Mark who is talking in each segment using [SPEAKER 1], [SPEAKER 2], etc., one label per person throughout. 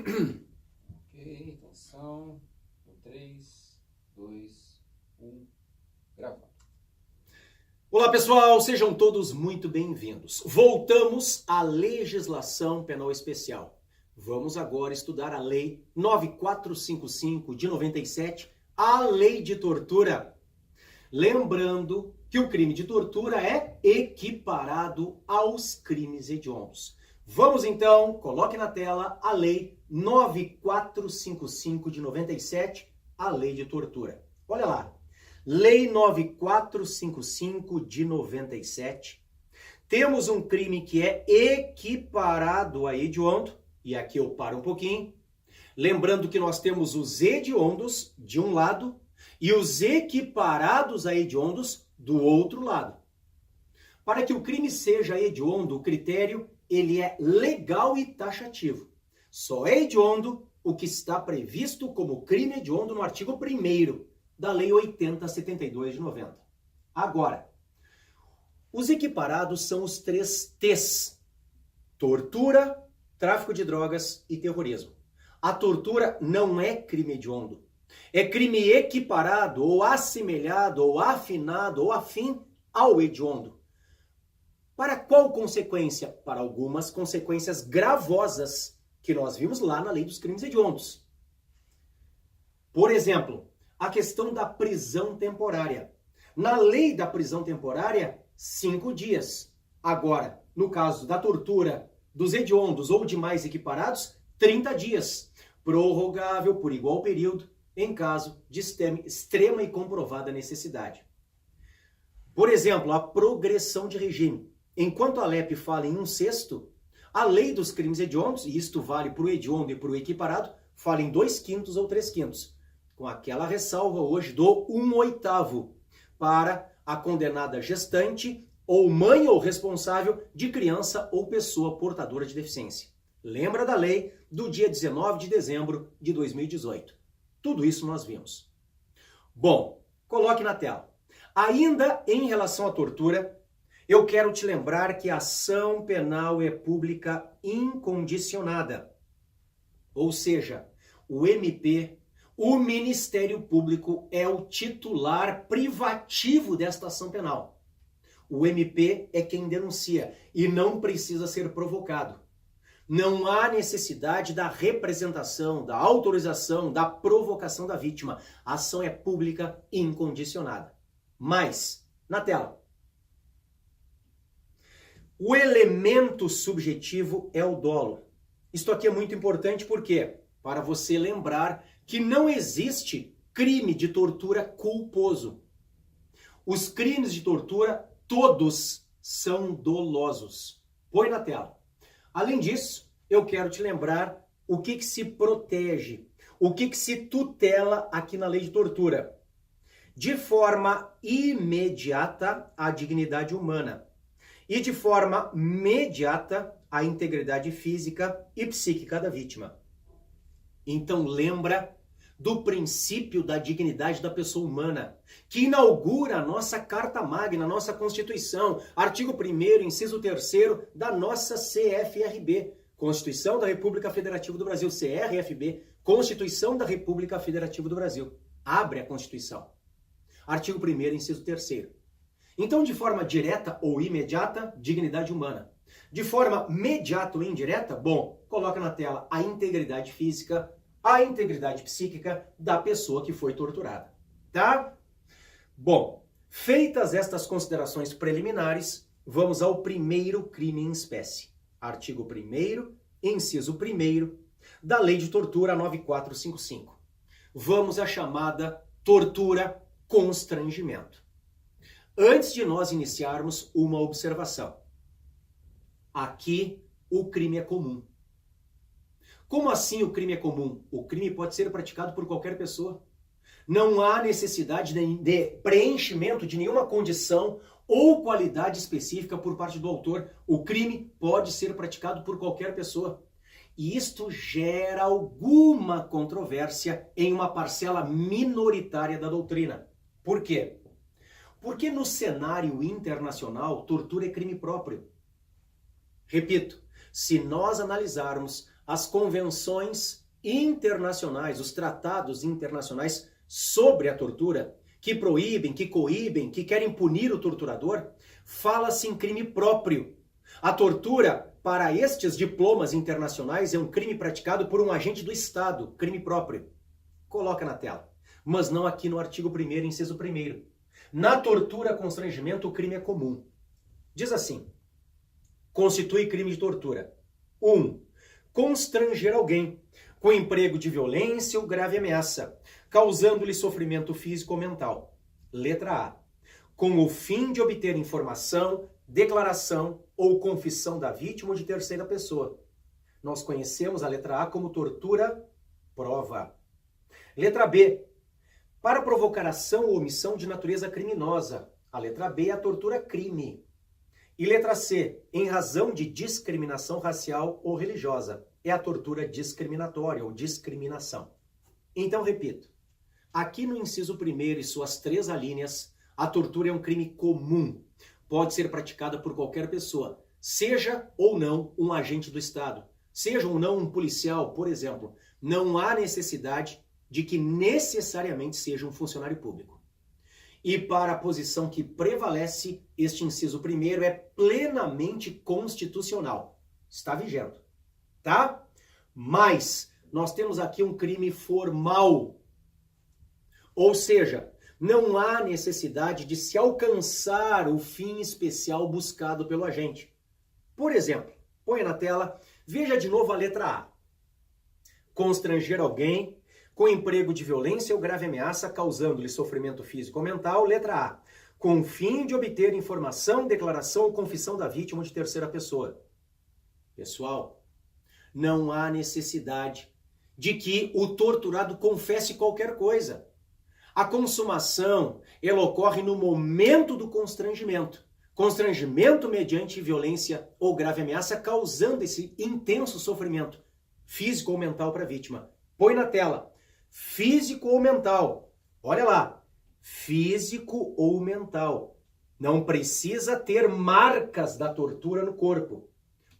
[SPEAKER 1] Ok, atenção. 3, 2, 1, gravando.
[SPEAKER 2] Olá pessoal, sejam todos muito bem-vindos. Voltamos à legislação penal especial. Vamos agora estudar a Lei 9455 de 97, a Lei de Tortura. Lembrando que o crime de tortura é equiparado aos crimes hediondos. Vamos então, coloque na tela a Lei 9455 de 97, a Lei de Tortura. Olha lá, Lei 9455 de 97. Temos um crime que é equiparado a hediondo, e aqui eu paro um pouquinho. Lembrando que nós temos os hediondos de um lado e os equiparados a hediondos do outro lado. Para que o crime seja hediondo, o critério ele é legal e taxativo. Só é hediondo o que está previsto como crime hediondo no artigo 1º da Lei 8072 de 90. Agora, os equiparados são os 3 T's: tortura, tráfico de drogas e terrorismo. A tortura não é crime hediondo. É crime equiparado, ou assemelhado, ou afinado, ou afim ao hediondo. Para qual consequência? Para algumas consequências gravosas que nós vimos lá na Lei dos Crimes Hediondos. Por exemplo, a questão da prisão temporária. Na lei da prisão temporária, 5 dias. Agora, no caso da tortura dos hediondos ou demais equiparados, 30 dias. Prorrogável por igual período, em caso de extrema e comprovada necessidade. Por exemplo, a progressão de regime. Enquanto a LEP fala em 1/6, a lei dos crimes hediondos, e isto vale para o hediondo e para o equiparado, fala em 2/5 ou 3/5, com aquela ressalva hoje do 1/8 para a condenada gestante ou mãe ou responsável de criança ou pessoa portadora de deficiência. Lembra da lei do dia 19 de dezembro de 2018. Tudo isso nós vimos. Bom, coloque na tela. Ainda em relação à tortura, eu quero te lembrar que a ação penal é pública incondicionada. Ou seja, o MP, o Ministério Público, é o titular privativo desta ação penal. O MP é quem denuncia e não precisa ser provocado. Não há necessidade da representação, da autorização, da provocação da vítima. A ação é pública incondicionada. Mas, na tela, o elemento subjetivo é o dolo. Isto aqui é muito importante porque, para você lembrar que não existe crime de tortura culposo. Os crimes de tortura, todos são dolosos. Põe na tela. Além disso, eu quero te lembrar o que se protege, o que se tutela aqui na lei de tortura. De forma imediata, a dignidade humana. E de forma imediata, a integridade física e psíquica da vítima. Então lembra do princípio da dignidade da pessoa humana, que inaugura a nossa Carta Magna, a nossa Constituição, artigo 1º, inciso 3º da nossa CFRB, Constituição da República Federativa do Brasil, CRFB, Constituição da República Federativa do Brasil. Abre a Constituição. Artigo 1º, inciso 3º. Então, de forma direta ou imediata, dignidade humana. De forma mediata ou indireta, bom, coloca na tela a integridade física, a integridade psíquica da pessoa que foi torturada, tá? Bom, feitas estas considerações preliminares, vamos ao primeiro crime em espécie. Artigo 1º, inciso 1º da Lei de Tortura 9455. Vamos à chamada tortura constrangimento. Antes de nós iniciarmos, uma observação. Aqui, o crime é comum. Como assim o crime é comum? O crime pode ser praticado por qualquer pessoa. Não há necessidade de preenchimento de nenhuma condição ou qualidade específica por parte do autor. O crime pode ser praticado por qualquer pessoa. E isto gera alguma controvérsia em uma parcela minoritária da doutrina. Por quê? Porque no cenário internacional, tortura é crime próprio. Repito, se nós analisarmos as convenções internacionais, os tratados internacionais sobre a tortura, que proíbem, que coíbem, que querem punir o torturador, fala-se em crime próprio. A tortura, para estes diplomas internacionais, é um crime praticado por um agente do Estado, crime próprio. Coloca na tela. Mas não aqui no artigo 1º, inciso 1º. Na tortura, constrangimento, o crime é comum. Diz assim: constitui crime de tortura. 1. Constranger alguém com emprego de violência ou grave ameaça, causando-lhe sofrimento físico ou mental. Letra A. Com o fim de obter informação, declaração ou confissão da vítima ou de terceira pessoa. Nós conhecemos a letra A como tortura prova. Letra B. Para provocar ação ou omissão de natureza criminosa. A letra B é a tortura crime. E letra C, em razão de discriminação racial ou religiosa. É a tortura discriminatória ou discriminação. Então, repito. Aqui no inciso 1º e suas 3 alíneas, a tortura é um crime comum. Pode ser praticada por qualquer pessoa, seja ou não um agente do Estado, seja ou não um policial, por exemplo. Não há necessidade de que necessariamente seja um funcionário público. E para a posição que prevalece, este inciso 1º é plenamente constitucional. Está vigente, tá? Mas nós temos aqui um crime formal. Ou seja, não há necessidade de se alcançar o fim especial buscado pelo agente. Por exemplo, põe na tela, veja de novo a letra A. Constranger alguém com emprego de violência ou grave ameaça, causando-lhe sofrimento físico ou mental. Letra A. Com o fim de obter informação, declaração ou confissão da vítima ou de terceira pessoa. Pessoal, não há necessidade de que o torturado confesse qualquer coisa. A consumação, ela ocorre no momento do constrangimento. Constrangimento mediante violência ou grave ameaça, causando esse intenso sofrimento físico ou mental para a vítima. Põe na tela. Físico ou mental. Olha lá. Físico ou mental. Não precisa ter marcas da tortura no corpo.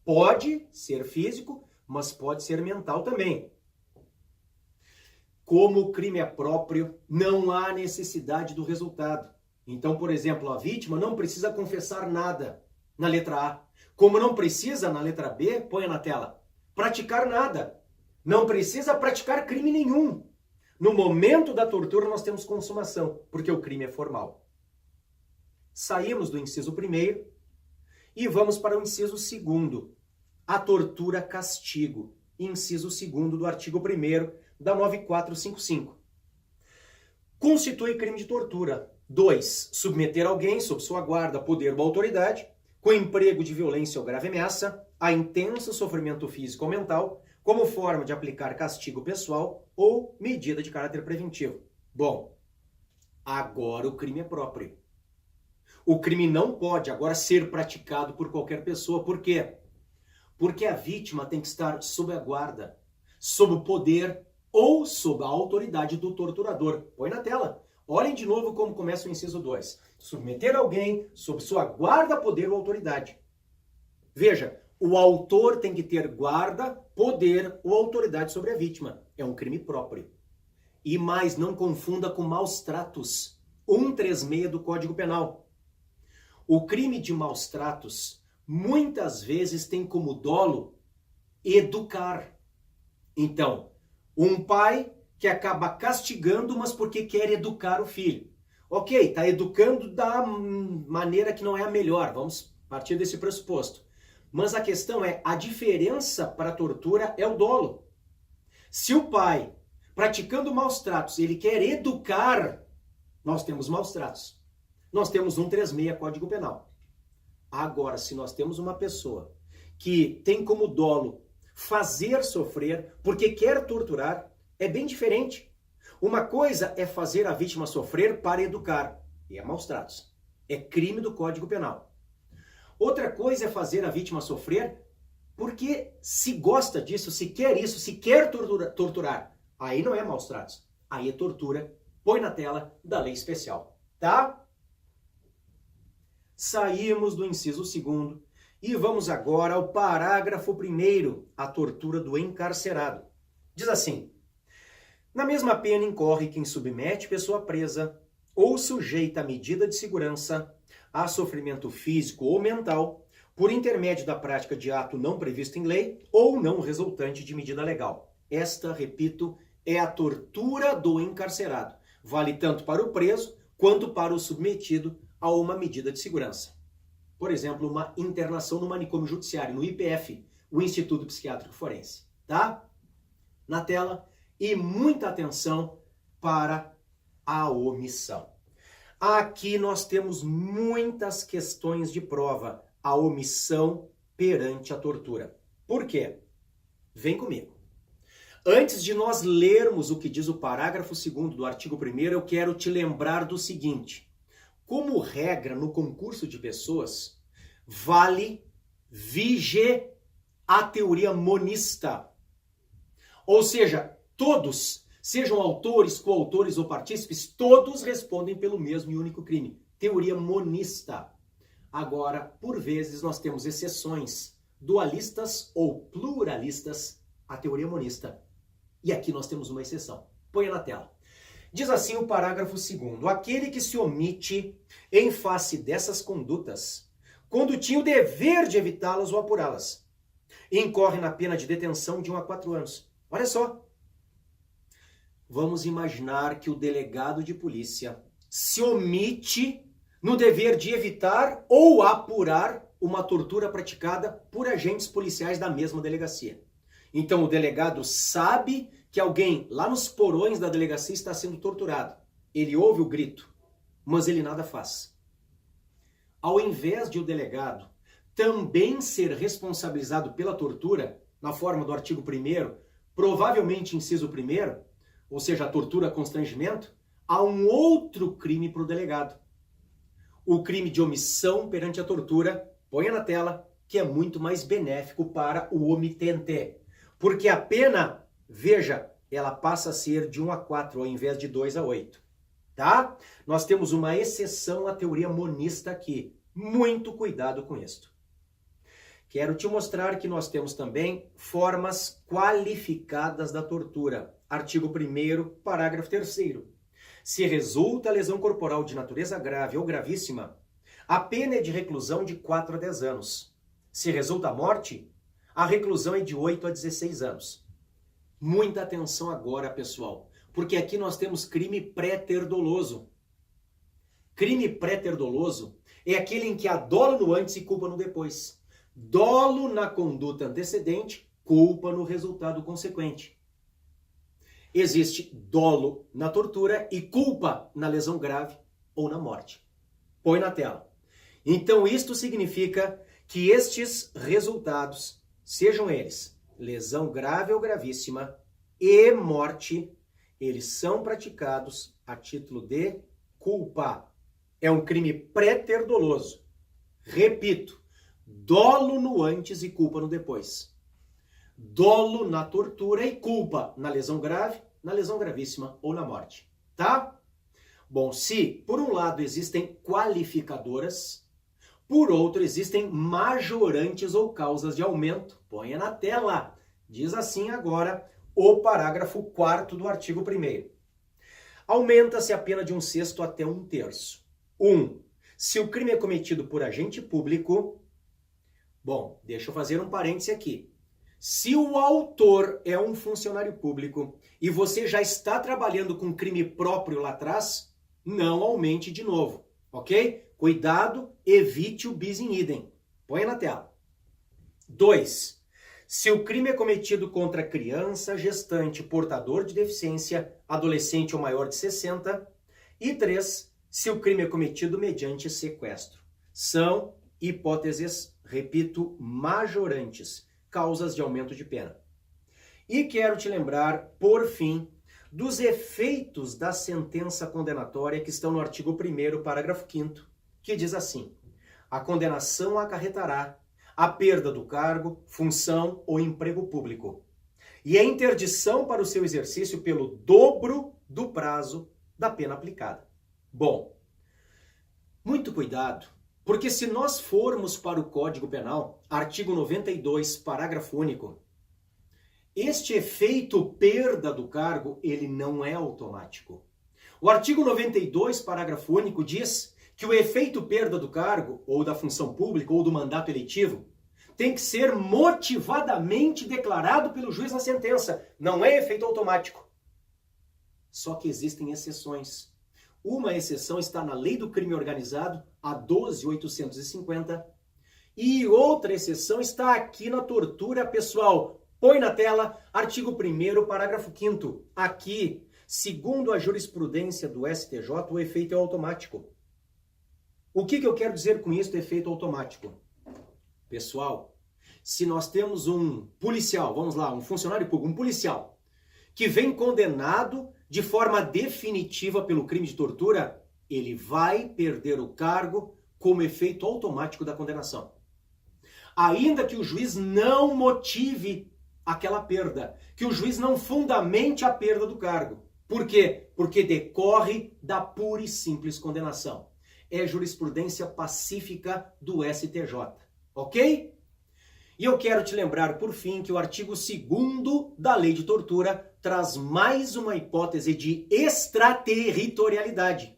[SPEAKER 2] Pode ser físico, mas pode ser mental também. Como o crime é próprio, não há necessidade do resultado. Então, por exemplo, a vítima não precisa confessar nada na letra A. Como não precisa, na letra B, põe na tela, praticar nada. Não precisa praticar crime nenhum. No momento da tortura, nós temos consumação, porque o crime é formal. Saímos do inciso 1º e vamos para o inciso 2º. A tortura castigo. Inciso 2º do artigo 1º da 9455. Constitui crime de tortura. 2. Submeter alguém, sob sua guarda, poder ou autoridade, com emprego de violência ou grave ameaça, a intenso sofrimento físico ou mental, como forma de aplicar castigo pessoal ou medida de caráter preventivo. Bom, agora o crime é próprio. O crime não pode agora ser praticado por qualquer pessoa. Por quê? Porque a vítima tem que estar sob a guarda, sob o poder ou sob a autoridade do torturador. Põe na tela. Olhem de novo como começa o inciso 2. Submeter alguém sob sua guarda, poder ou autoridade. Veja, o autor tem que ter guarda, poder ou autoridade sobre a vítima. É um crime próprio. E mais, não confunda com maus tratos. 136 do Código Penal. O crime de maus tratos muitas vezes tem como dolo educar. Então, um pai que acaba castigando, mas porque quer educar o filho. Ok, está educando da maneira que não é a melhor. Vamos partir desse pressuposto. Mas a questão é, a diferença para a tortura é o dolo. Se o pai, praticando maus tratos, ele quer educar, nós temos maus tratos. Nós temos 136 Código Penal. Agora, se nós temos uma pessoa que tem como dolo fazer sofrer porque quer torturar, é bem diferente. Uma coisa é fazer a vítima sofrer para educar, e é maus tratos. É crime do Código Penal. Outra coisa é fazer a vítima sofrer porque se gosta disso, se quer isso, se quer torturar. Aí não é maus tratos. Aí é tortura. Põe na tela da lei especial. Tá? Saímos do inciso 2º E vamos agora ao parágrafo 1º, a tortura do encarcerado. Diz assim: na mesma pena incorre quem submete pessoa presa ou sujeita a medida de segurança a sofrimento físico ou mental por intermédio da prática de ato não previsto em lei ou não resultante de medida legal. Esta, repito, é a tortura do encarcerado. Vale tanto para o preso quanto para o submetido a uma medida de segurança. Por exemplo, uma internação no manicômio judiciário, no IPF, o Instituto Psiquiátrico Forense. Tá? Na tela. E muita atenção para a omissão. Aqui nós temos muitas questões de prova. A omissão perante a tortura. Por quê? Vem comigo. Antes de nós lermos o que diz o parágrafo 2º do artigo 1º, eu quero te lembrar do seguinte. Como regra no concurso de pessoas, vige a teoria monista. Ou seja, todos, sejam autores, coautores ou partícipes, todos respondem pelo mesmo e único crime. Teoria monista. Agora, por vezes, nós temos exceções, dualistas ou pluralistas à teoria monista. E aqui nós temos uma exceção. Põe na tela. Diz assim o parágrafo 2º. Aquele que se omite em face dessas condutas, quando tinha o dever de evitá-las ou apurá-las, incorre na pena de detenção de 1 a 4 anos. Olha só. Vamos imaginar que o delegado de polícia se omite no dever de evitar ou apurar uma tortura praticada por agentes policiais da mesma delegacia. Então o delegado sabe que alguém lá nos porões da delegacia está sendo torturado. Ele ouve o grito, mas ele nada faz. Ao invés de o delegado também ser responsabilizado pela tortura, na forma do artigo 1º, provavelmente inciso 1º, ou seja, a tortura constrangimento, há um outro crime para o delegado. O crime de omissão perante a tortura, ponha na tela, que é muito mais benéfico para o omitente. Porque a pena, veja, ela passa a ser de 1 a 4 ao invés de 2 a 8. Tá? Nós temos uma exceção à teoria monista aqui. Muito cuidado com isto. Quero te mostrar que nós temos também formas qualificadas da tortura. Artigo 1º, parágrafo 3º. Se resulta lesão corporal de natureza grave ou gravíssima, a pena é de reclusão de 4 a 10 anos. Se resulta morte, a reclusão é de 8 a 16 anos. Muita atenção agora, pessoal, porque aqui nós temos crime pré-ter-doloso. Crime pré-ter-doloso é aquele em que há dolo no antes e culpa no depois. Dolo na conduta antecedente, culpa no resultado consequente. Existe dolo na tortura e culpa na lesão grave ou na morte. Põe na tela. Então isto significa que estes resultados, sejam eles lesão grave ou gravíssima e morte, eles são praticados a título de culpa. É um crime pré-ter doloso. Repito, dolo no antes e culpa no depois. Dolo na tortura e culpa na lesão grave, na lesão gravíssima ou na morte. Tá? Bom, se por um lado existem qualificadoras, por outro existem majorantes ou causas de aumento. Ponha na tela. Diz assim agora o parágrafo 4º do artigo 1º. Aumenta-se a pena de 1/6 até 1/3. 1. Se o crime é cometido por agente público... Bom, deixa eu fazer um parêntese aqui. Se o autor é um funcionário público e você já está trabalhando com crime próprio lá atrás, não aumente de novo, ok? Cuidado, evite o bis in idem. Põe na tela. 2. Se o crime é cometido contra criança, gestante, portador de deficiência, adolescente ou maior de 60. E 3. Se o crime é cometido mediante sequestro. São hipóteses, repito, majorantes, causas de aumento de pena. E quero te lembrar, por fim, dos efeitos da sentença condenatória que estão no artigo 1º, parágrafo 5º, que diz assim: a condenação acarretará a perda do cargo, função ou emprego público e a interdição para o seu exercício pelo dobro do prazo da pena aplicada. Bom, muito cuidado, Porque se nós formos para o Código Penal, artigo 92, parágrafo único, este efeito perda do cargo, ele não é automático. O artigo 92, parágrafo único, diz que o efeito perda do cargo, ou da função pública, ou do mandato eletivo, tem que ser motivadamente declarado pelo juiz na sentença. Não é efeito automático. Só que existem exceções. Uma exceção está na Lei do Crime Organizado, a 12.850, e outra exceção está aqui na tortura pessoal. Põe na tela, artigo 1º, parágrafo 5º. Aqui, segundo a jurisprudência do STJ, o efeito é automático. O que eu quero dizer com isso, efeito automático? Pessoal, se nós temos um policial, vamos lá, um funcionário público, um policial, que vem condenado de forma definitiva pelo crime de tortura, ele vai perder o cargo como efeito automático da condenação. Ainda que o juiz não motive aquela perda, que o juiz não fundamente a perda do cargo. Por quê? Porque decorre da pura e simples condenação. É jurisprudência pacífica do STJ, ok? E eu quero te lembrar, por fim, que o artigo 2º da Lei de Tortura traz mais uma hipótese de extraterritorialidade.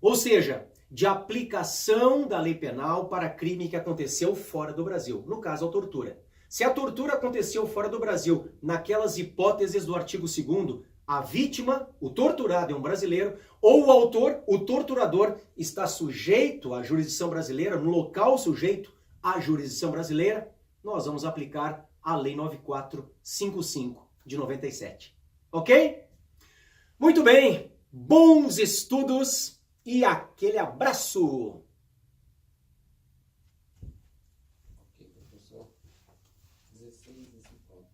[SPEAKER 2] Ou seja, de aplicação da lei penal para crime que aconteceu fora do Brasil. No caso, a tortura. Se a tortura aconteceu fora do Brasil, naquelas hipóteses do artigo 2º, a vítima, o torturado é um brasileiro, ou o autor, o torturador, está sujeito à jurisdição brasileira, no local sujeito à jurisdição brasileira, nós vamos aplicar a Lei 9455 de 97. Ok? Muito bem, bons estudos e aquele abraço!
[SPEAKER 1] Ok, professor. 16h50.